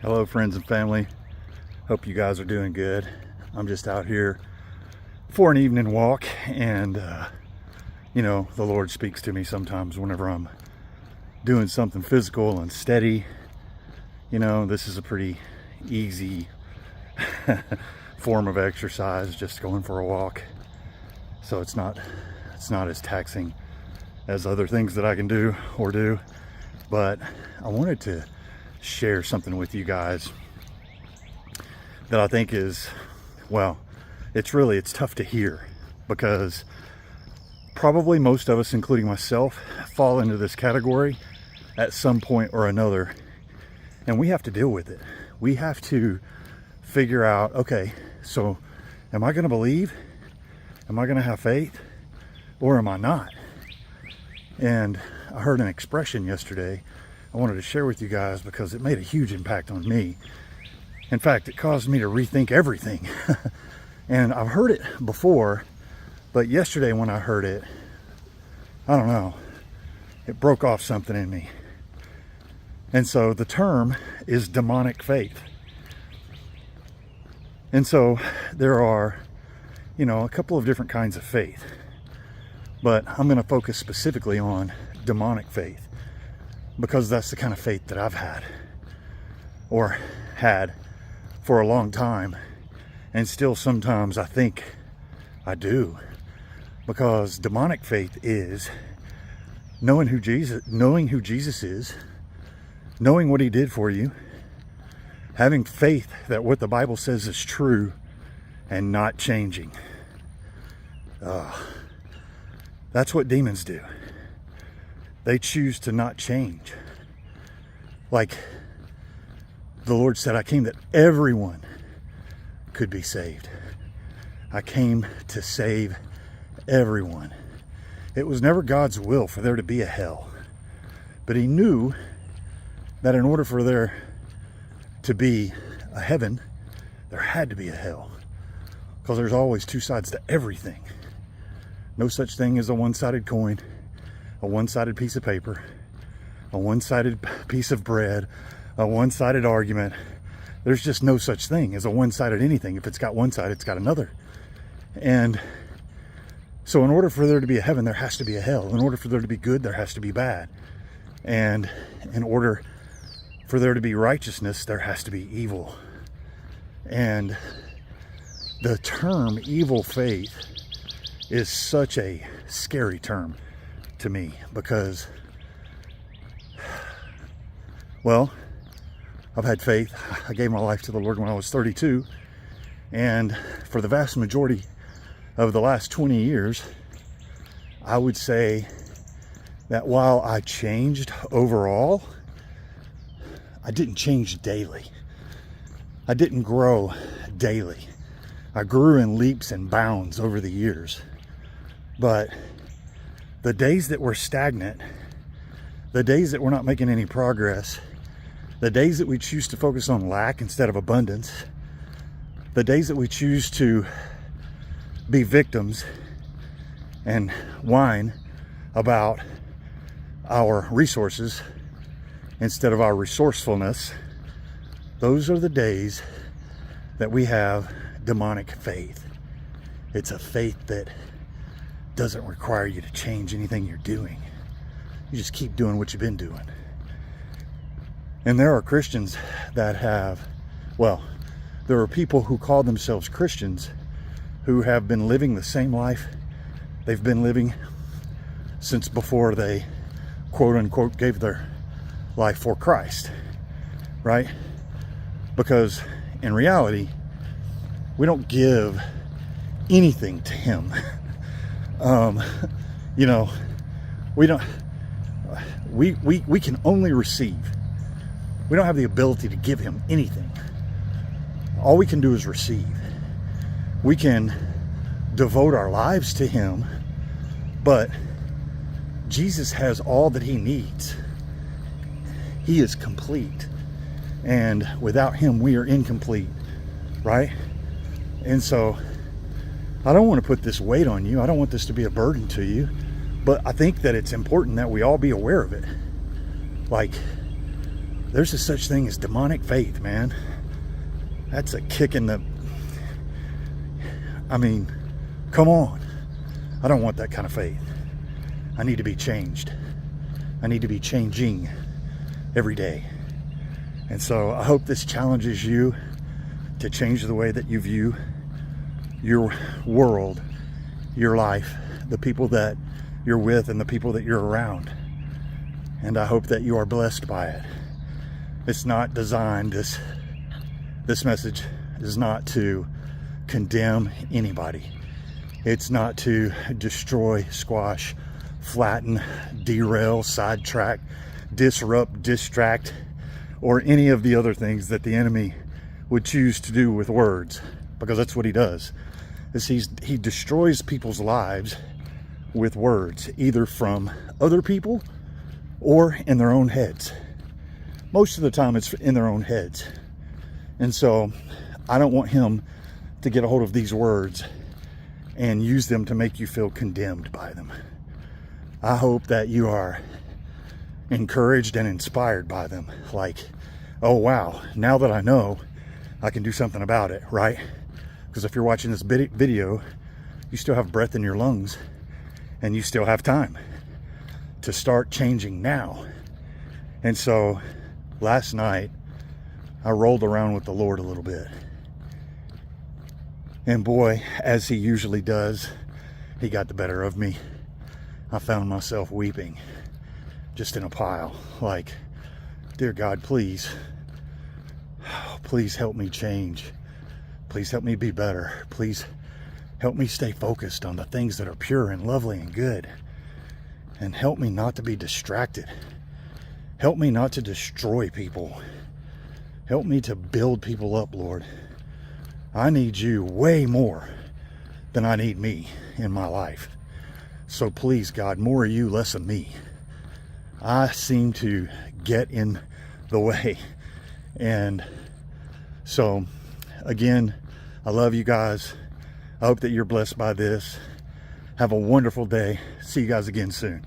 Hello friends and family, hope you guys are doing good. I'm just out here for an evening walk, and the Lord speaks to me sometimes whenever I'm doing something physical and steady. This is a pretty easy form of exercise, just going for a walk, so it's not as taxing as other things that I can do, but I wanted to share something with you guys that I think is, it's tough to hear, because probably most of us, including myself, fall into this category at some point or another, and we have to deal with it. We have to figure out, okay, so am I going to believe? Am I going to have faith? Or am I not? And I heard an expression yesterday I wanted to share with you guys because it made a huge impact on me. In fact, it caused me to rethink everything. And I've heard it before, but yesterday when I heard it, I don't know, it broke off something in me. And so the term is demonic faith. And so there are, a couple of different kinds of faith, but I'm going to focus specifically on demonic faith, because that's the kind of faith that I've had for a long time, and still sometimes I think I do. Because demonic faith is knowing who Jesus is, knowing what he did for you, having faith that what the Bible says is true and not changing. That's what demons do. They choose to not change. Like the Lord said, I came that everyone could be saved. I came to save everyone. It was never God's will for there to be a hell. But he knew that in order for there to be a heaven, there had to be a hell. Because there's always two sides to everything. No such thing as a one-sided coin, a one-sided piece of paper, a one-sided piece of bread, a one-sided argument. There's just no such thing as a one-sided anything. If it's got one side, it's got another. And so in order for there to be a heaven, there has to be a hell. In order for there to be good, there has to be bad. And in order for there to be righteousness, there has to be evil. And the term evil faith is such a scary term to me, because, I've had faith. I gave my life to the Lord when I was 32, and for the vast majority of the last 20 years, I would say that while I changed overall, I didn't change daily. I didn't grow daily. I grew in leaps and bounds over the years. But the days that we're stagnant, the days that we're not making any progress, the days that we choose to focus on lack instead of abundance, the days that we choose to be victims and whine about our resources instead of our resourcefulness, those are the days that we have demonic faith. It's a faith that doesn't require you to change anything you're doing. You just keep doing what you've been doing. And there are Christians that there are people who call themselves Christians who have been living the same life they've been living since before they quote unquote gave their life for Christ, right? Because in reality, we don't give anything to him. We can only receive. We don't have the ability to give him anything. All we can do is receive. We can devote our lives to him, but Jesus has all that he needs. He is complete. And without him, we are incomplete, right? And so I don't want to put this weight on you. I don't want this to be a burden to you, but I think that it's important that we all be aware of it. Like, There's a such thing as demonic faith, man. That's a kick in the... I mean, come on. I don't want that kind of faith. I need to be changed. I need to be changing every day. And so I hope this challenges you to change the way that you view your world, your life, the people that you're with and the people that you're around. And I hope that you are blessed by it. It's not designed, this message is not to condemn anybody. It's not to destroy, squash, flatten, derail, sidetrack, disrupt, distract, or any of the other things that the enemy would choose to do with words, because that's what he does. Is he destroys people's lives with words, either from other people or in their own heads. Most of the time it's in their own heads. And so I don't want him to get a hold of these words and use them to make you feel condemned by them. I hope that you are encouraged and inspired by them. Like, oh wow, now that I know, I can do something about it, right? Because if you're watching this video, you still have breath in your lungs and you still have time to start changing now. And so last night, I rolled around with the Lord a little bit. And boy, as he usually does, he got the better of me. I found myself weeping just in a pile. Like, dear God, please help me change. Please help me be better. Please help me stay focused on the things that are pure and lovely and good. And help me not to be distracted. Help me not to destroy people. Help me to build people up, Lord. I need you way more than I need me in my life. So please, God, more of you, less of me. I seem to get in the way. And so, again, I love you guys. I hope that you're blessed by this. Have a wonderful day. See you guys again soon.